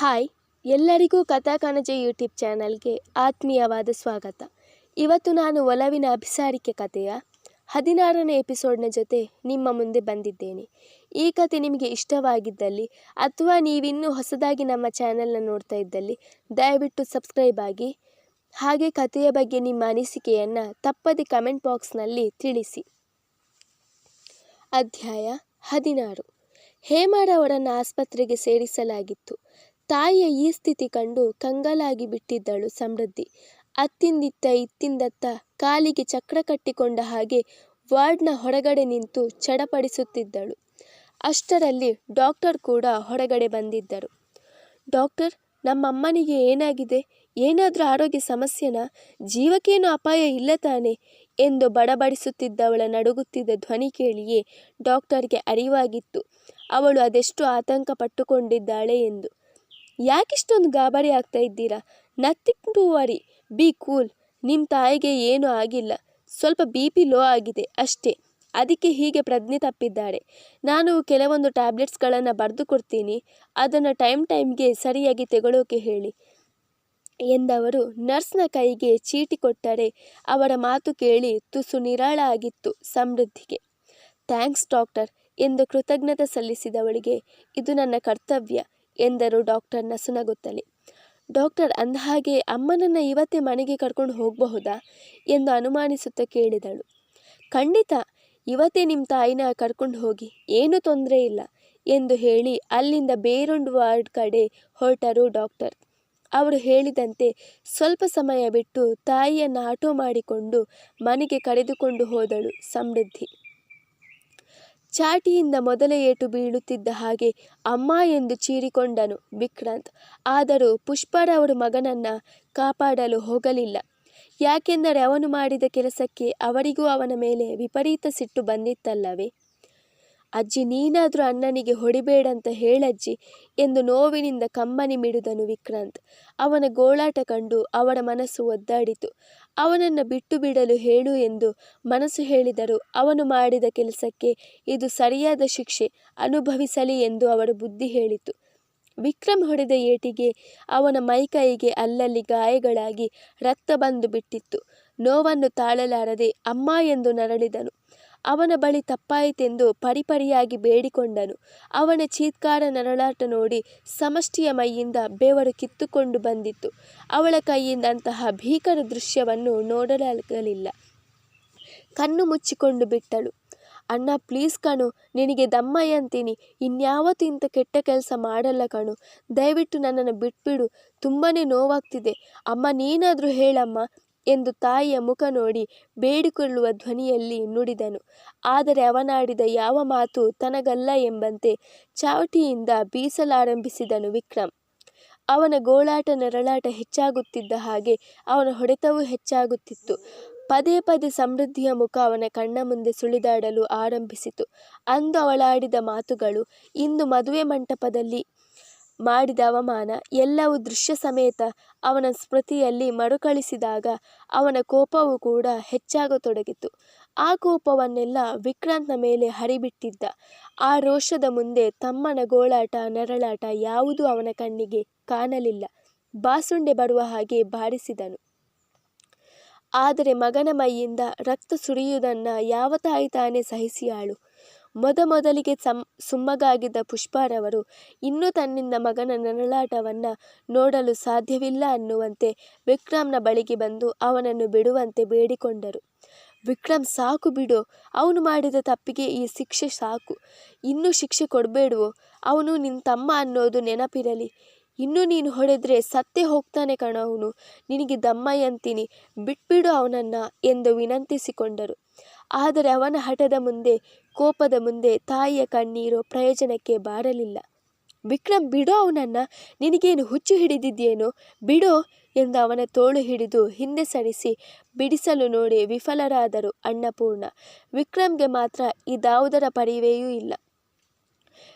Hi, ಎಲ್ಲರಿಗೂ ಕಥಾಕಣಜ YouTube ಚಾನಲ್ಗೆ ಆತ್ಮೀಯವಾದ ಸ್ವಾಗತ. ಇವತ್ತು ನಾನು ಒಲವಿನ ಅಭಿಸಾರಿಕೆ ಕಥೆಯ 16ನೇ ಎಪಿಸೋಡ್ನ ಜೊತೆ ನಿಮ್ಮ ಮುಂದೆ ಬಂದಿದ್ದೇನೆ. ಈ ಕತೆ ನಿಮಗೆ ಇಷ್ಟವಾಗಿದ್ದಲ್ಲಿ ಅಥವಾ ನೀವಿನ್ನೂ ಹೊಸದಾಗಿ ನಮ್ಮ ಚಾನಲ್ನ ನೋಡ್ತಾ ಇದ್ದಲ್ಲಿ ದಯವಿಟ್ಟು ಸಬ್ಸ್ಕ್ರೈಬ್ ಆಗಿ, ಹಾಗೆ ಕಥೆಯ ಬಗ್ಗೆ ನಿಮ್ಮ ಅನಿಸಿಕೆಯನ್ನು ತಪ್ಪದೆ ಕಮೆಂಟ್ ಬಾಕ್ಸ್ನಲ್ಲಿ ತಿಳಿಸಿ. ಅಧ್ಯಾಯ 16. ಹೇಮಾರವರನ್ನು ಆಸ್ಪತ್ರೆಗೆ ಸೇರಿಸಲಾಗಿತ್ತು. ತಾಯಿಯ ಈ ಸ್ಥಿತಿ ಕಂಡು ಕಂಗಾಲಾಗಿ ಬಿಟ್ಟಿದ್ದಳು ಸಮೃದ್ಧಿ. ಅತ್ತಿಂದಿತ್ತ ಇತ್ತಿಂದತ್ತ ಕಾಲಿಗೆ ಚಕ್ರ ಕಟ್ಟಿಕೊಂಡ ಹಾಗೆ ವಾರ್ಡ್ನ ಹೊರಗಡೆ ನಿಂತು ಚಡಪಡಿಸುತ್ತಿದ್ದಳು. ಅಷ್ಟರಲ್ಲಿ ಡಾಕ್ಟರ್ ಕೂಡ ಹೊರಗಡೆ ಬಂದಿದ್ದರು. ಡಾಕ್ಟರ್, ನಮ್ಮಮ್ಮನಿಗೆ ಏನಾಗಿದೆ? ಏನಾದರೂ ಆರೋಗ್ಯ ಸಮಸ್ಯೆನಾ? ಜೀವಕ್ಕೇನು ಅಪಾಯ ಇಲ್ಲ ತಾನೆ ಎಂದು ಬಡಬಡಿಸುತ್ತಿದ್ದವಳ ನಡುಗುತ್ತಿದ್ದ ಧ್ವನಿ ಕೇಳಿಯೇ ಡಾಕ್ಟರ್ಗೆ ಅರಿವಾಗಿತ್ತು ಅವಳು ಅದೆಷ್ಟು ಆತಂಕ ಪಟ್ಟುಕೊಂಡಿದ್ದಾಳೆ ಎಂದು. ಯಾಕಿಷ್ಟೊಂದು ಗಾಬರಿ ಆಗ್ತಾ ಇದ್ದೀರಾ? Nothing to worry, be cool. ನಿಮ್ಮ ತಾಯಿಗೆ ಏನೂ ಆಗಿಲ್ಲ, ಸ್ವಲ್ಪ BP ಲೋ ಆಗಿದೆ ಅಷ್ಟೇ. ಅದಕ್ಕೆ ಹೀಗೆ ಪ್ರಜ್ಞೆ ತಪ್ಪಿದ್ದಾರೆ. ನಾನು ಕೆಲವೊಂದು ಟ್ಯಾಬ್ಲೆಟ್ಸ್ಗಳನ್ನು ಬರೆದು ಕೊಡ್ತೀನಿ, ಅದನ್ನು ಟೈಮ್ಗೆ ಸರಿಯಾಗಿ ತೆಗೊಳ್ಳೋಕೆ ಹೇಳಿ ಎಂದವರು ನರ್ಸ್ನ ಕೈಗೆ ಚೀಟಿ ಕೊಟ್ಟರೆ ಅವರ ಮಾತು ಕೇಳಿ ತುಸು ನಿರಾಳ ಆಗಿತ್ತು ಸಮೃದ್ಧಿಗೆ. ಥ್ಯಾಂಕ್ಸ್ ಡಾಕ್ಟರ್ ಎಂದು ಕೃತಜ್ಞತೆ ಸಲ್ಲಿಸಿದವಳಿಗೆ, ಇದು ನನ್ನ ಕರ್ತವ್ಯ ಎಂದರು ಡಾಕ್ಟರ್ ನಸುನಗುತ್ತಲೇ. ಡಾಕ್ಟರ್, ಅಂದಹಾಗೆ ಅಮ್ಮನನ್ನು ಇವತ್ತೇ ಮನೆಗೆ ಕರ್ಕೊಂಡು ಹೋಗಬಹುದಾ ಎಂದು ಅನುಮಾನಿಸುತ್ತಾ ಕೇಳಿದಳು. ಖಂಡಿತ, ಇವತ್ತೇ ನಿಮ್ಮ ತಾಯಿನ ಕರ್ಕೊಂಡು ಹೋಗಿ, ಏನೂ ತೊಂದರೆ ಇಲ್ಲ ಎಂದು ಹೇಳಿ ಅಲ್ಲಿಂದ ಬೇರೊಂದು ವಾರ್ಡ್ ಕಡೆ ಹೊರಟರು ಡಾಕ್ಟರ್. ಅವರು ಹೇಳಿದಂತೆ ಸ್ವಲ್ಪ ಸಮಯ ಬಿಟ್ಟು ತಾಯಿಯನ್ನು ಆಟೋ ಮಾಡಿಕೊಂಡು ಮನೆಗೆ ಕರೆದುಕೊಂಡು ಹೋದಳು ಸಮೃದ್ಧಿ. ಚಾಟಿಯಿಂದ ಮೊದಲ ಏಟು ಬೀಳುತ್ತಿದ್ದ ಹಾಗೆ ಅಮ್ಮ ಎಂದು ಚೀರಿಕೊಂಡನು ವಿಕ್ರಾಂತ್. ಆದರೂ ಪುಷ್ಪರವರು ಮಗನನ್ನು ಕಾಪಾಡಲು ಹೋಗಲಿಲ್ಲ. ಯಾಕೆಂದರೆ ಅವನು ಮಾಡಿದ ಕೆಲಸಕ್ಕೆ ಅವರಿಗೂ ಅವನ ಮೇಲೆ ವಿಪರೀತ ಸಿಟ್ಟು ಬಂದಿತ್ತಲ್ಲವೇ. ಅಜ್ಜಿ, ನೀನಾದರೂ ಅಣ್ಣನಿಗೆ ಹೊಡಿಬೇಡಂತ ಹೇಳಜ್ಜಿ ಎಂದು ನೋವಿನಿಂದ ಕಮ್ಮನಿ ಮಿಡಿದನು ವಿಕ್ರಾಂತ್. ಅವನ ಗೋಳಾಟ ಕಂಡು ಅವರ ಮನಸ್ಸು ಒದ್ದಾಡಿತು. ಅವನನ್ನು ಬಿಟ್ಟು ಬಿಡಲು ಹೇಳು ಎಂದು ಮನಸ್ಸು ಹೇಳಿದರು. ಅವನು ಮಾಡಿದ ಕೆಲಸಕ್ಕೆ ಇದು ಸರಿಯಾದ ಶಿಕ್ಷೆ ಅನುಭವಿಸಲಿ ಎಂದು ಅವರ ಬುದ್ಧಿ ಹೇಳಿತು. ವಿಕ್ರಮ್ ಹೊಡೆದ ಏಟಿಗೆ ಅವನ ಮೈಕೈಗೆ ಅಲ್ಲಲ್ಲಿ ಗಾಯಗಳಾಗಿ ರಕ್ತ ಬಂದು ಬಿಟ್ಟಿತ್ತು. ನೋವನ್ನು ತಾಳಲಾರದೆ ಅಮ್ಮ ಎಂದು ನರಳಿದನು. ಅವನ ಬಳಿ ತಪ್ಪಾಯಿತೆಂದು ಪರಿಪರಿಯಾಗಿ ಬೇಡಿಕೊಂಡನು. ಅವನ ಚೀತ್ಕಾರ ನರಳಾಟ ನೋಡಿ ಸಮಷ್ಟಿಯ ಮೈಯಿಂದ ಬೆವರು ಕಿತ್ತುಕೊಂಡು ಬಂದಿತ್ತು. ಅವಳ ಕೈಯಿಂದ ಅಂತಹ ಭೀಕರ ದೃಶ್ಯವನ್ನು ನೋಡಲಾಗಲಿಲ್ಲ. ಕಣ್ಣು ಮುಚ್ಚಿಕೊಂಡು ಬಿಟ್ಟಳು. ಅಣ್ಣ ಪ್ಲೀಸ್ ಕಣು, ನಿನಗೆ ದಮ್ಮಯ್ಯ ಅಂತೀನಿ, ಇನ್ಯಾವತ್ತೂ ಇಂಥ ಕೆಟ್ಟ ಕೆಲಸ ಮಾಡಲ್ಲ ಕಣು, ದಯವಿಟ್ಟು ನನ್ನನ್ನು ಬಿಟ್ಬಿಡು, ತುಂಬಾ ನೋವಾಗ್ತಿದೆ ಅಮ್ಮ, ನೀನಾದರೂ ಹೇಳಮ್ಮ ಎಂದು ತಾಯಿಯ ಮುಖ ನೋಡಿ ಬೇಡಿಕೊಳ್ಳುವ ಧ್ವನಿಯಲ್ಲಿ ನುಡಿದನು. ಆದರೆ ಅವನಾಡಿದ ಯಾವ ಮಾತು ತನಗಲ್ಲ ಎಂಬಂತೆ ಚಾವಟಿಯಿಂದ ಬೀಸಲಾರಂಭಿಸಿದನು ವಿಕ್ರಮ್. ಅವನ ಗೋಳಾಟ ನರಳಾಟ ಹೆಚ್ಚಾಗುತ್ತಿದ್ದ ಹಾಗೆ ಅವನ ಹೊಡೆತವೂ ಹೆಚ್ಚಾಗುತ್ತಿತ್ತು. ಪದೇ ಪದೇ ಸಮೃದ್ಧಿಯ ಮುಖ ಅವನ ಕಣ್ಣ ಮುಂದೆ ಸುಳಿದಾಡಲು ಆರಂಭಿಸಿತು. ಅಂದು ಅವಳಾಡಿದ ಮಾತುಗಳು, ಇಂದು ಮದುವೆ ಮಂಟಪದಲ್ಲಿ ಮಾಡಿದ ಅವಮಾನ ಎಲ್ಲವೂ ದೃಶ್ಯ ಸಮೇತ ಅವನ ಸ್ಮೃತಿಯಲ್ಲಿ ಮರುಕಳಿಸಿದಾಗ ಅವನ ಕೋಪವೂ ಕೂಡ ಹೆಚ್ಚಾಗತೊಡಗಿತು. ಆ ಕೋಪವನ್ನೆಲ್ಲ ವಿಕ್ರಾಂತ್ನ ಮೇಲೆ ಹರಿಬಿಟ್ಟಿದ್ದ. ಆ ರೋಷದ ಮುಂದೆ ತಮ್ಮನ ಗೋಳಾಟ ನರಳಾಟ ಯಾವುದೂ ಅವನ ಕಣ್ಣಿಗೆ ಕಾಣಲಿಲ್ಲ. ಬಾಸುಂಡೆ ಬರುವ ಹಾಗೆ ಬಾಡಿಸಿದನು. ಆದರೆ ಮಗನ ಮೈಯಿಂದ ರಕ್ತ ಸುರಿಯುವುದನ್ನು ಯಾವ ತಾಯಿ ತಾನೇ ಸಹಿಸಿಯಾಳು? ಮೊದಲಿಗೆ ಸುಮ್ಮಗಾಗಿದ್ದ ಪುಷ್ಪರವರು ಇನ್ನೂ ತನ್ನಿಂದ ಮಗನ ನರಳಾಟವನ್ನು ನೋಡಲು ಸಾಧ್ಯವಿಲ್ಲ ಅನ್ನುವಂತೆ ವಿಕ್ರಮ್ನ ಬಳಿಗೆ ಬಂದು ಅವನನ್ನು ಬಿಡುವಂತೆ ಬೇಡಿಕೊಂಡರು. ವಿಕ್ರಮ್, ಸಾಕು ಬಿಡು, ಅವನು ಮಾಡಿದ ತಪ್ಪಿಗೆ ಈ ಶಿಕ್ಷೆ ಸಾಕು, ಇನ್ನೂ ಶಿಕ್ಷೆ ಕೊಡಬೇಡುವೋ? ಅವನು ನಿನ್ನ ತಮ್ಮ ಅನ್ನೋದು ನೆನಪಿರಲಿ. ಇನ್ನೂ ನೀನು ಹೊಡೆದ್ರೆ ಸತ್ತೇ ಹೋಗ್ತಾನೆ ಕಣ ಅವನು, ನಿನಗೆ ದಮ್ಮಯ್ಯ ಅಂತೀನಿ, ಬಿಟ್ಬಿಡು ಅವನನ್ನು ಎಂದು ವಿನಂತಿಸಿಕೊಂಡರು. ಆದರೆ ಅವನ ಹಠದ ಮುಂದೆ, ಕೋಪದ ಮುಂದೆ ತಾಯಿಯ ಕಣ್ಣೀರು ಪ್ರಯೋಜನಕ್ಕೆ ಬಾರಲಿಲ್ಲ. ವಿಕ್ರಮ್, ಬಿಡೋ ಅವನನ್ನು, ನಿನಗೇನು ಹುಚ್ಚು ಹಿಡಿದಿದೆಯೇನೋ, ಬಿಡೋ ಎಂದು ಅವನ ತೋಳು ಹಿಡಿದು ಹಿಂದೆ ಸರಿಸಿ ಬಿಡಿಸಲು ನೋಡಿ ವಿಫಲರಾದರು ಅನ್ನಪೂರ್ಣ. ವಿಕ್ರಮ್ಗೆ ಮಾತ್ರ ಇದಾವುದರ ಪರಿವೆಯೂ ಇಲ್ಲ.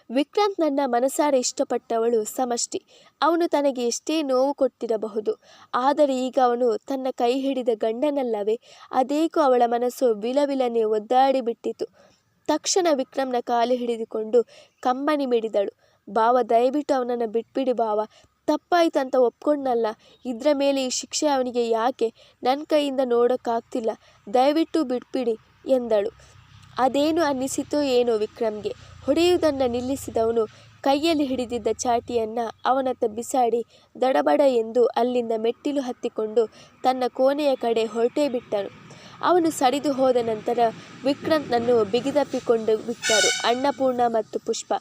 ವಿಕ್ರಾಂತ್ ನನ್ನ ಮನಸಾರೆ ಇಷ್ಟಪಟ್ಟವಳು ಸಮಷ್ಟಿ. ಅವನು ತನಗೆ ಎಷ್ಟೇ ನೋವು ಕೊಟ್ಟಿರಬಹುದು, ಆದರೆ ಈಗ ಅವನು ತನ್ನ ಕೈ ಹಿಡಿದ ಗಂಡನಲ್ಲವೇ? ಅದೇಕೋ ಅವಳ ಮನಸ್ಸು ವಿಲವಿಲನೆ ಒದ್ದಾಡಿಬಿಟ್ಟಿತು. ತಕ್ಷಣ ವಿಕ್ರಮ್ನ ಕಾಲು ಹಿಡಿದುಕೊಂಡು ಕಮ್ಮನಿ ಮಿಡಿದಳು. ಬಾವ, ದಯವಿಟ್ಟು ಅವನನ್ನು ಬಿಟ್ಬಿಡಿ ಬಾವ, ತಪ್ಪಾಯ್ತಂತ ಒಪ್ಕೊಂಡ್ನಲ್ಲ, ಇದರ ಮೇಲೆ ಈ ಶಿಕ್ಷೆ ಅವನಿಗೆ ಯಾಕೆ? ನನ್ನ ಕೈಯಿಂದ ನೋಡೋಕ್ಕಾಗ್ತಿಲ್ಲ, ದಯವಿಟ್ಟು ಬಿಟ್ಬಿಡಿ ಎಂದಳು. ಅದೇನು ಅನ್ನಿಸಿತೋ ಏನೋ ವಿಕ್ರಮ್ಗೆ. ಹೊಡೆಯುವುದನ್ನು ನಿಲ್ಲಿಸಿದವನು ಕೈಯಲ್ಲಿ ಹಿಡಿದಿದ್ದ ಚಾಟಿಯನ್ನು ಅವನತ್ತ ಬಿಸಾಡಿ ದಡಬಡ ಎಂದು ಅಲ್ಲಿಂದ ಮೆಟ್ಟಿಲು ಹತ್ತಿಕೊಂಡು ತನ್ನ ಕೋಣೆಯ ಕಡೆ ಹೊರಟೇ ಬಿಟ್ಟನು. ಅವನು ಸರಿದು ಹೋದ ನಂತರ ವಿಕ್ರಾಂತ್ನನ್ನು ಬಿಗಿದಪ್ಪಿಕೊಂಡು ಬಿಟ್ಟರು ಅನ್ನಪೂರ್ಣ ಮತ್ತು ಪುಷ್ಪ.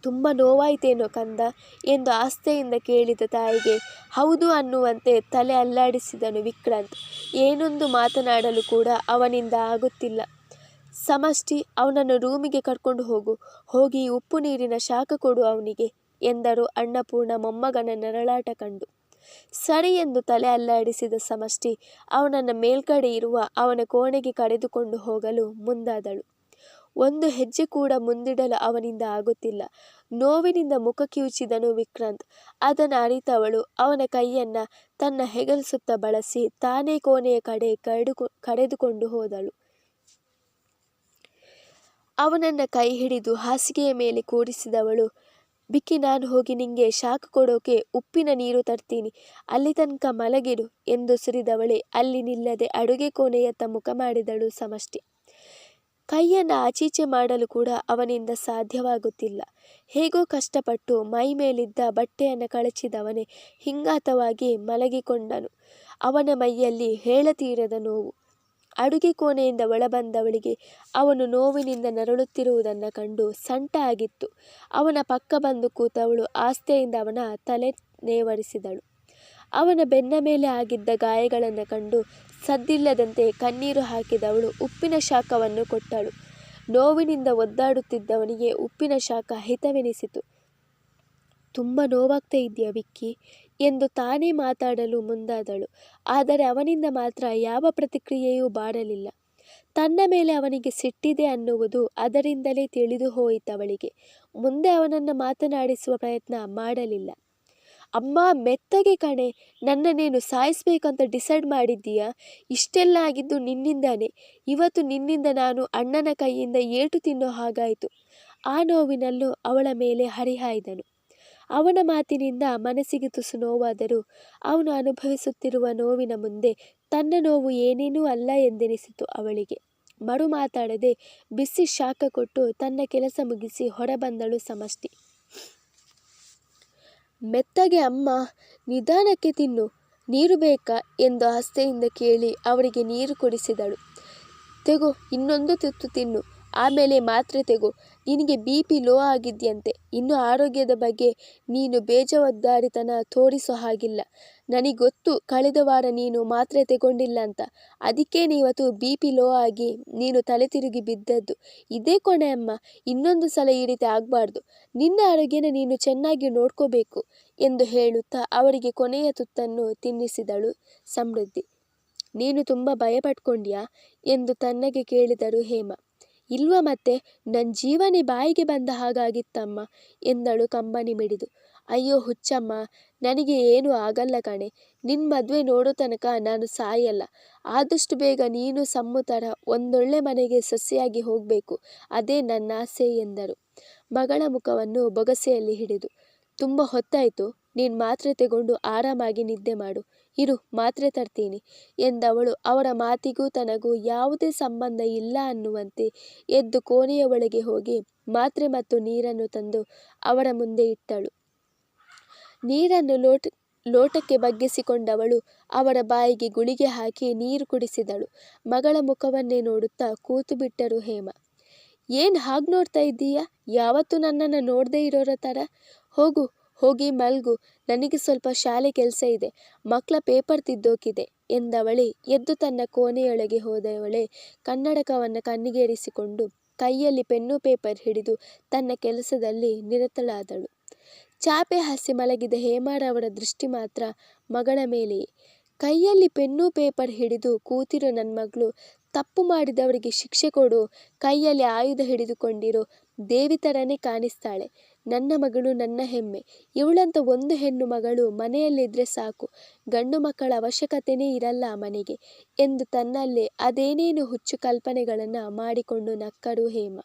ತುಂಬ ನೋವಾಯಿತೇನೋ ಕಂದ ಎಂದು ಆಸ್ಥೆಯಿಂದ ಕೇಳಿದ ತಾಯಿಗೆ ಹೌದು ಅನ್ನುವಂತೆ ತಲೆ ಅಲ್ಲಾಡಿಸಿದನು ವಿಕ್ರಾಂತ್. ಏನೊಂದು ಮಾತನಾಡಲು ಕೂಡ ಅವನಿಂದ ಆಗುತ್ತಿಲ್ಲ. ಸಮಷ್ಟಿ, ಅವನನ್ನು ರೂಮಿಗೆ ಕರ್ಕೊಂಡು ಹೋಗಿ ಉಪ್ಪು ನೀರಿನ ಶಾಖ ಕೊಡು ಅವನಿಗೆ ಎಂದರು ಅನ್ನಪೂರ್ಣ ಮೊಮ್ಮಗನ ನರಳಾಟ ಕಂಡು. ಸರಿ ಎಂದು ತಲೆ ಅಲ್ಲಾಡಿಸಿದ ಸಮಷ್ಟಿ ಅವನನ್ನು ಮೇಲ್ಗಡೆ ಇರುವ ಅವನ ಕೋಣೆಗೆ ಕರೆದುಕೊಂಡು ಹೋಗಲು ಮುಂದಾದಳು. ಒಂದು ಹೆಜ್ಜೆ ಕೂಡ ಮುಂದಿಡಲು ಅವನಿಂದ ಆಗುತ್ತಿಲ್ಲ. ನೋವಿನಿಂದ ಮುಖ ಕಿವುಚಿದನು ವಿಕ್ರಾಂತ್. ಅದನ್ನು ಅರಿತವಳು ಅವನ ಕೈಯನ್ನು ತನ್ನ ಹೆಗಲ ಸುತ್ತ ಬಳಸಿ ತಾನೇ ಕೋಣೆಯ ಕಡೆ ಕರೆದುಕೊಂಡು ಹೋದಳು. ಅವನನ್ನು ಕೈ ಹಿಡಿದು ಹಾಸಿಗೆಯ ಮೇಲೆ ಕೂರಿಸಿದವಳು, ಬಿಕ್ಕಿ, ನಾನು ಹೋಗಿ ನಿಂಗೆ ಶಾಖ ಕೊಡೋಕೆ ಉಪ್ಪಿನ ನೀರು ತರ್ತೀನಿ, ಅಲ್ಲಿ ತನಕ ಮಲಗಿರು ಎಂದು ಸುರಿದವಳೆ ಅಲ್ಲಿ ನಿಲ್ಲದೆ ಅಡುಗೆ ಕೋಣೆಯತ್ತ ಮುಖ ಮಾಡಿದಳು ಸಮಷ್ಟಿ. ಕೈಯನ್ನು ಆಚೀಚೆ ಮಾಡಲು ಕೂಡ ಅವನಿಂದ ಸಾಧ್ಯವಾಗುತ್ತಿಲ್ಲ. ಹೇಗೋ ಕಷ್ಟಪಟ್ಟು ಮೈ ಮೇಲಿದ್ದ ಬಟ್ಟೆಯನ್ನು ಕಳಚಿದವನೇ ಹಿಂಗಾತವಾಗಿ ಮಲಗಿಕೊಂಡನು. ಅವನ ಮೈಯಲ್ಲಿ ಹೇಳತೀರದ ನೋವು. ಅಡುಗೆ ಕೋಣೆಯಿಂದ ಒಳಬಂದವಳಿಗೆ ಅವನು ನೋವಿನಿಂದ ನರಳುತ್ತಿರುವುದನ್ನು ಕಂಡು ಸಂಟ ಆಗಿತ್ತು. ಅವನ ಪಕ್ಕ ಬಂದು ಕೂತವಳು ಆಸ್ಥೆಯಿಂದ ಅವನ ತಲೆ ನೇವರಿಸಿದಳು. ಅವನ ಬೆನ್ನ ಮೇಲೆ ಆಗಿದ್ದ ಗಾಯಗಳನ್ನು ಕಂಡು ಸದ್ದಿಲ್ಲದಂತೆ ಕಣ್ಣೀರು ಹಾಕಿದವಳು ಉಪ್ಪಿನ ಶಾಖವನ್ನು ಕೊಟ್ಟಳು. ನೋವಿನಿಂದ ಒದ್ದಾಡುತ್ತಿದ್ದವನಿಗೆ ಉಪ್ಪಿನ ಶಾಖ ಹಿತವೆನಿಸಿತು. ತುಂಬ ನೋವಾಗ್ತಾ ಇದೆಯಾ ವಿಕ್ಕಿ ಎಂದು ತಾನೇ ಮಾತಾಡಲು ಮುಂದಾದಳು. ಆದರೆ ಅವನಿಂದ ಮಾತ್ರ ಯಾವ ಪ್ರತಿಕ್ರಿಯೆಯೂ ಬಾರಲಿಲ್ಲ. ತನ್ನ ಮೇಲೆ ಅವನಿಗೆ ಸಿಟ್ಟಿದೆ ಅನ್ನುವುದು ಅದರಿಂದಲೇ ತಿಳಿದು ಹೋಯಿತವಳಿಗೆ. ಮುಂದೆ ಅವನನ್ನು ಮಾತನಾಡಿಸುವ ಪ್ರಯತ್ನ ಮಾಡಲಿಲ್ಲ. ಅಮ್ಮ, ಮೆತ್ತಗೆ ಕಣೆ, ನನ್ನನ್ನೇನು ಸಾಯಿಸ್ಬೇಕಂತ ಡಿಸೈಡ್ ಮಾಡಿದ್ದೀಯಾ? ಇಷ್ಟೆಲ್ಲ ಆಗಿದ್ದು ನಿನ್ನಿಂದಾನೆ. ಇವತ್ತು ನಿನ್ನಿಂದ ನಾನು ಅಣ್ಣನ ಕೈಯಿಂದ ಏಟು ತಿನ್ನೋ ಹಾಗಾಯಿತು. ಆ ನೋವಿನಲ್ಲೂ ಅವಳ ಮೇಲೆ ಹರಿಹಾಯ್ದನು. ಅವನ ಮಾತಿನಿಂದ ಮನಸ್ಸಿಗೆ ತುಸು ನೋವಾದರೂ ಅವನು ಅನುಭವಿಸುತ್ತಿರುವ ನೋವಿನ ಮುಂದೆ ತನ್ನ ನೋವು ಏನೇನೂ ಅಲ್ಲ ಎಂದೆನಿಸಿತು ಅವಳಿಗೆ. ಮರು ಮಾತಾಡದೆ ಬಿಸಿ ಶಾಖ ಕೊಟ್ಟು ತನ್ನ ಕೆಲಸ ಮುಗಿಸಿ ಹೊರಬಂದಳು ಸಮಷ್ಟಿ. ಮೆತ್ತಗೆ ಅಮ್ಮ, ನಿಧಾನಕ್ಕೆ ತಿನ್ನು, ನೀರು ಬೇಕಾ ಎಂದು ಆಸ್ಥೆಯಿಂದ ಕೇಳಿ ಅವರಿಗೆ ನೀರು ಕುಡಿಸಿದಳು. ತೆಗೋ, ಇನ್ನೊಂದು ತುತ್ತು ತಿನ್ನು, ಆಮೇಲೆ ಮಾತ್ರೆ ತೆಗೋ. ನಿನಗೆ BP ಲೋ ಆಗಿದೆಯಂತೆ. ಇನ್ನು ಆರೋಗ್ಯದ ಬಗ್ಗೆ ನೀನು ಬೇಜವಾಬ್ದಾರಿತನ ತೋರಿಸೋ ಹಾಗಿಲ್ಲ. ನನಗೊತ್ತು ಕಳೆದ ವಾರ ನೀನು ಮಾತ್ರೆ ತಗೊಂಡಿಲ್ಲ ಅಂತ. ಅದಕ್ಕೇನೆ ಇವತ್ತು BP ಲೋ ಆಗಿ ನೀನು ತಲೆ ತಿರುಗಿ ಬಿದ್ದದ್ದು. ಇದೇ ಕೊನೆ ಅಮ್ಮ, ಇನ್ನೊಂದು ಸಲ ಈ ರೀತಿ ಆಗಬಾರ್ದು. ನಿನ್ನ ಆರೋಗ್ಯನ ನೀನು ಚೆನ್ನಾಗಿ ನೋಡ್ಕೋಬೇಕು ಎಂದು ಹೇಳುತ್ತಾ ಅವರಿಗೆ ಕೊನೆಯ ತುತ್ತನ್ನು ತಿನ್ನಿಸಿದಳು ಸಮೃದ್ಧಿ. ನೀನು ತುಂಬ ಭಯಪಟ್ಕೊಂಡ್ಯಾ ಎಂದು ತನ್ನಗೆ ಕೇಳಿದರು ಹೇಮ. ಇಲ್ವ ಮತ್ತೆ, ನನ್ನ ಜೀವನೇ ಬಾಯಿಗೆ ಬಂದ ಹಾಗಾಗಿತ್ತಮ್ಮ ಎಂದಳು ಕಂಬನಿ ಮಿಡಿದು. ಅಯ್ಯೋ ಹುಚ್ಚಮ್ಮ, ನನಗೆ ಏನೂ ಆಗಲ್ಲ ಕಣೆ. ನಿನ್ನ ಮದುವೆ ನೋಡೋ ತನಕ ನಾನು ಸಾಯಲ್ಲ. ಆದಷ್ಟು ಬೇಗ ನೀನು ಸಮ್ಮು ಥರ ಒಂದೊಳ್ಳೆ ಮನೆಗೆ ಸೊಸೆಯಾಗಿ ಹೋಗಬೇಕು, ಅದೇ ನನ್ನ ಆಸೆ ಎಂದರು ಮಗಳ ಮುಖವನ್ನು ಬೊಗಸೆಯಲ್ಲಿ ಹಿಡಿದು. ತುಂಬ ಹೊತ್ತಾಯಿತು, ನೀನು ಮಾತ್ರೆ ತಗೊಂಡು ಆರಾಮಾಗಿ ನಿದ್ದೆ ಮಾಡು. ಇರು, ಮಾತ್ರೆ ತರ್ತೀನಿ ಎಂದವಳು ಅವರ ಮಾತಿಗೂ ತನಗೂ ಯಾವುದೇ ಸಂಬಂಧ ಇಲ್ಲ ಅನ್ನುವಂತೆ ಎದ್ದು ಕೋಣೆಯ ಒಳಗೆ ಹೋಗಿ ಮಾತ್ರೆ ಮತ್ತು ನೀರನ್ನು ತಂದು ಅವರ ಮುಂದೆ ಇಟ್ಟಳು. ನೀರನ್ನು ಲೋಟಕ್ಕೆ ಬಗ್ಗಿಸಿಕೊಂಡವಳು ಅವರ ಬಾಯಿಗೆ ಗುಳಿಗೆ ಹಾಕಿ ನೀರು ಕುಡಿಸಿದಳು. ಮಗಳ ಮುಖವನ್ನೇ ನೋಡುತ್ತಾ ಕೂತು ಬಿಟ್ಟರು ಹೇಮ. ಏನು ಹಾಗೆ ನೋಡ್ತಾ ಇದ್ದೀಯಾ? ಯಾವತ್ತೂ ನನ್ನನ್ನು ನೋಡದೇ ಇರೋರ ಥರ. ಹೋಗಿ ಮಲ್ಗು, ನನಗೆ ಸ್ವಲ್ಪ ಶಾಲೆ ಕೆಲಸ ಇದೆ, ಮಕ್ಕಳ ಪೇಪರ್ ತಿದ್ದೋಕಿದೆ ಎಂದವಳೆ ಎದ್ದು ತನ್ನ ಕೋಣೆಯೊಳಗೆ ಹೋದವಳೆ ಕನ್ನಡಕವನ್ನು ಕಣ್ಣಿಗೇರಿಸಿಕೊಂಡು ಕೈಯಲ್ಲಿ ಪೆನ್ನು ಪೇಪರ್ ಹಿಡಿದು ತನ್ನ ಕೆಲಸದಲ್ಲಿ ನಿರತಳಾದಳು. ಚಾಪೆ ಹಾಸಿ ಮಲಗಿದ ಹೇಮಾರವರ ದೃಷ್ಟಿ ಮಾತ್ರ ಮಗಳ ಮೇಲೆಯೇ. ಕೈಯಲ್ಲಿ ಪೆನ್ನು ಪೇಪರ್ ಹಿಡಿದು ಕೂತಿರೋ ನನ್ನ ಮಗಳು ತಪ್ಪು ಮಾಡಿದವರಿಗೆ ಶಿಕ್ಷೆ ಕೊಡು ಕೈಯಲ್ಲಿ ಆಯುಧ ಹಿಡಿದುಕೊಂಡಿರೋ ದೇವಿ ಥರನೇ ಕಾಣಿಸ್ತಾಳೆ. ನನ್ನ ಮಗಳು ನನ್ನ ಹೆಮ್ಮೆ. ಇವಳಂತ ಒಂದು ಹೆಣ್ಣು ಮಗಳು ಮನೆಯಲ್ಲಿದ್ದರೆ ಸಾಕು, ಗಂಡು ಮಕ್ಕಳ ಅವಶ್ಯಕತೆಯೇ ಇರಲ್ಲ ಆ ಮನೆಗೆ ಎಂದು ತನ್ನಲ್ಲೇ ಅದೇನೇನು ಹುಚ್ಚು ಕಲ್ಪನೆಗಳನ್ನು ಮಾಡಿಕೊಂಡು ನಕ್ಕರು ಹೇಮ.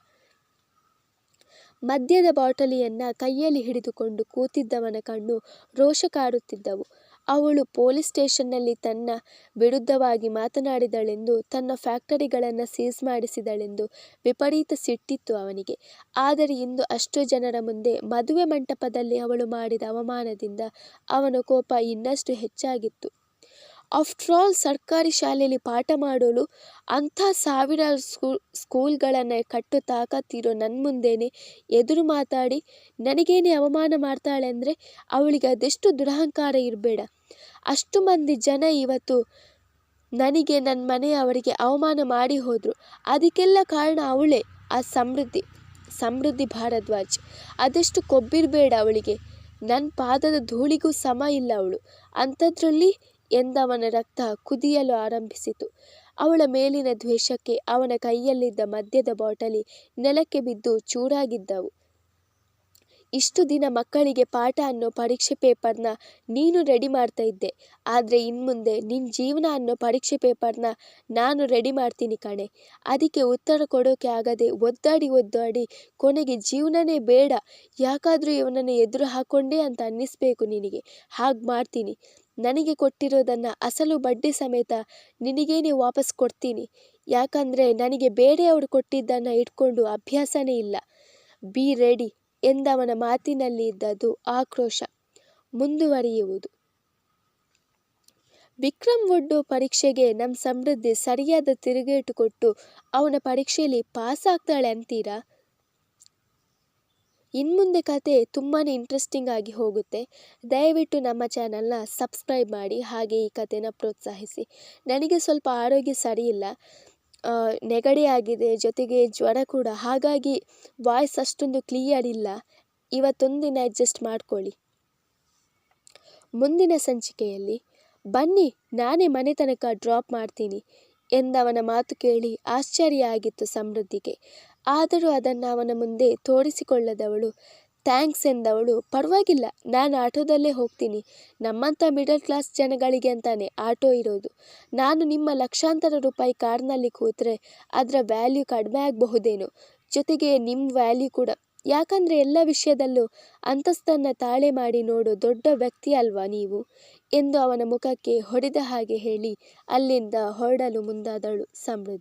ಮದ್ಯದ ಬಾಟಲಿಯನ್ನು ಕೈಯಲ್ಲಿ ಹಿಡಿದುಕೊಂಡು ಕೂತಿದ್ದವನ ಕಣ್ಣು ರೋಷ ಕಾಡುತ್ತಿದ್ದವು. ಅವಳು ಪೊಲೀಸ್ ಸ್ಟೇಷನ್ನಲ್ಲಿ ತನ್ನ ವಿರುದ್ಧವಾಗಿ ಮಾತನಾಡಿದಳೆಂದು, ತನ್ನ ಫ್ಯಾಕ್ಟರಿಗಳನ್ನು ಸೀಸ್ ಮಾಡಿಸಿದಳೆಂದು ವಿಪರೀತ ಸಿಟ್ಟಿತ್ತು ಅವನಿಗೆ. ಆದರೆ ಇಂದು ಅಷ್ಟು ಜನರ ಮುಂದೆ ಮದುವೆ ಮಂಟಪದಲ್ಲಿ ಅವಳು ಮಾಡಿದ ಅವಮಾನದಿಂದ ಅವನ ಕೋಪ ಇನ್ನಷ್ಟು ಹೆಚ್ಚಾಗಿತ್ತು. ಆಫ್ಟರ್ ಆಲ್, ಸರ್ಕಾರಿ ಶಾಲೆಯಲ್ಲಿ ಪಾಠ ಮಾಡೋಳು ಅಂಥ ಸಾವಿರಾರು ಸ್ಕೂಲ್ಗಳನ್ನು ಕಟ್ಟೋ ತಾಕತ್ತಿರೋ ನನ್ನ ಮುಂದೆನೇ ಎದುರು ಮಾತಾಡಿ ನನಗೇನೆ ಅವಮಾನ ಮಾಡ್ತಾಳೆ ಅಂದರೆ ಅವಳಿಗೆ ಅದೆಷ್ಟು ದುರಹಂಕಾರ ಇರಬೇಡ. ಅಷ್ಟು ಮಂದಿ ಜನ ಇವತ್ತು ನನಗೆ, ನನ್ನ ಮನೆಯವರಿಗೆ ಅವಮಾನ ಮಾಡಿ ಹೋದರು. ಅದಕ್ಕೆಲ್ಲ ಕಾರಣ ಅವಳೇ, ಆ ಸಮೃದ್ಧಿ ಭಾರದ್ವಾಜ್. ಅದೆಷ್ಟು ಕೊಬ್ಬಿರಬೇಡ ಅವಳಿಗೆ, ನನ್ನ ಪಾದದ ಧೂಳಿಗೂ ಸಮ ಇಲ್ಲ ಅವಳು ಅಂಥದ್ರಲ್ಲಿ ಎಂದವನ ರಕ್ತ ಕುದಿಯಲು ಆರಂಭಿಸಿತು. ಅವಳ ಮೇಲಿನ ದ್ವೇಷಕ್ಕೆ ಅವನ ಕೈಯಲ್ಲಿದ್ದ ಮದ್ಯದ ಬಾಟಲಿ ನೆಲಕ್ಕೆ ಬಿದ್ದು ಚೂರಾಗಿದ್ದವು. ಇಷ್ಟು ದಿನ ಮಕ್ಕಳಿಗೆ ಪಾಠ ಅನ್ನೋ ಪರೀಕ್ಷೆ ಪೇಪರ್ನ ನೀನು ರೆಡಿ ಮಾಡ್ತಾ ಇದ್ದೆ, ಆದರೆ ಇನ್ಮುಂದೆ ನಿನ್ನ ಜೀವನ ಅನ್ನೋ ಪರೀಕ್ಷೆ ಪೇಪರ್ನ ನಾನು ರೆಡಿ ಮಾಡ್ತೀನಿ ಕಣೆ. ಅದಕ್ಕೆ ಉತ್ತರ ಕೊಡೋಕೆ ಆಗದೆ ಒದ್ದಾಡಿ ಕೊನೆಗೆ ಜೀವನನೇ ಬೇಡ, ಯಾಕಾದರೂ ಇವನನ್ನು ಎದುರು ಹಾಕೊಂಡೆ ಅಂತ ಅನ್ನಿಸ್ಬೇಕು ನಿನಗೆ. ಹಾಗೆ ಮಾಡ್ತೀನಿ. ನನಗೆ ಕೊಟ್ಟಿರೋದನ್ನು ಅಸಲು ಬಡ್ಡಿ ಸಮೇತ ನಿನಗೇನೆ ವಾಪಸ್ ಕೊಡ್ತೀನಿ. ಯಾಕಂದರೆ ನನಗೆ ಬೇರೆಯವರು ಕೊಟ್ಟಿದ್ದನ್ನು ಇಟ್ಕೊಂಡು ಅಭ್ಯಾಸನೇ ಇಲ್ಲ. ಬಿ ರೆಡಿ ಎಂದವನ ಮಾತಿನಲ್ಲಿ ಇದ್ದದ್ದು ಆಕ್ರೋಶ. ಮುಂದುವರಿಯುವುದು. ವಿಕ್ರಮ್ ಒಡ್ಡೋ ಪರೀಕ್ಷೆಗೆ ನಮ್ಮ ಸಮೃದ್ಧಿ ಸರಿಯಾದ ತಿರುಗೇಟು ಕೊಟ್ಟು ಅವನ ಪರೀಕ್ಷೆಯಲ್ಲಿ ಪಾಸ್ ಆಗ್ತಾಳೆ ಅಂತೀರಾ? ಇನ್ಮುಂದೆ ಕತೆ ತುಂಬಾ ಇಂಟ್ರೆಸ್ಟಿಂಗ್ ಆಗಿ ಹೋಗುತ್ತೆ. ದಯವಿಟ್ಟು ನಮ್ಮ ಚಾನಲ್ನ ಸಬ್ಸ್ಕ್ರೈಬ್ ಮಾಡಿ, ಹಾಗೆ ಈ ಕಥೆನ ಪ್ರೋತ್ಸಾಹಿಸಿ. ನನಗೆ ಸ್ವಲ್ಪ ಆರೋಗ್ಯ ಸರಿಯಿಲ್ಲ, ನೆಗಡಿ ಆಗಿದೆ, ಜೊತೆಗೆ ಜ್ವರ ಕೂಡ. ಹಾಗಾಗಿ ವಾಯ್ಸ್ ಅಷ್ಟೊಂದು ಕ್ಲಿಯರ್ ಇಲ್ಲ. ಇವತ್ತೊಂದು ದಿನ ಅಡ್ಜಸ್ಟ್ ಮಾಡ್ಕೊಳ್ಳಿ. ಮುಂದಿನ ಸಂಚಿಕೆಯಲ್ಲಿ ಬನ್ನಿ ನಾನೇ ಮನೆ ತನಕ ಡ್ರಾಪ್ ಮಾಡ್ತೀನಿ ಎಂದವನ ಮಾತು ಕೇಳಿ ಆಶ್ಚರ್ಯ ಆಗಿತ್ತು ಸಮೃದ್ಧಿಗೆ. ಆದರೂ ಅದನ್ನು ಅವನ ಮುಂದೆ ತೋರಿಸಿಕೊಳ್ಳದವಳು ಥ್ಯಾಂಕ್ಸ್ ಎಂದವಳು. ಪರವಾಗಿಲ್ಲ, ನಾನು ಆಟೋದಲ್ಲೇ ಹೋಗ್ತೀನಿ. ನಮ್ಮಂಥ ಮಿಡಲ್ ಕ್ಲಾಸ್ ಜನಗಳಿಗೆ ಅಂತಾನೆ ಆಟೋ ಇರೋದು. ನಾನು ನಿಮ್ಮ ಲಕ್ಷಾಂತರ ರೂಪಾಯಿ ಕಾರ್ನಲ್ಲಿ ಕೂತ್ರೆ ಅದರ ವ್ಯಾಲ್ಯೂ ಕಡಿಮೆ ಆಗಬಹುದೇನೋ, ಜೊತೆಗೆ ನಿಮ್ಮ ವ್ಯಾಲ್ಯೂ ಕೂಡ. ಯಾಕಂದರೆ ಎಲ್ಲ ವಿಷಯದಲ್ಲೂ ಅಂತಸ್ತನ್ನು ತಾಳೆ ಮಾಡಿ ನೋಡೋ ದೊಡ್ಡ ವ್ಯಕ್ತಿ ಅಲ್ವಾ ನೀವು ಎಂದು ಅವನ ಮುಖಕ್ಕೆ ಹೊಡೆದ ಹಾಗೆ ಹೇಳಿ ಅಲ್ಲಿಂದ ಹೊರಡಲು ಮುಂದಾದಳು ಸಮೃದ್ಧಿ.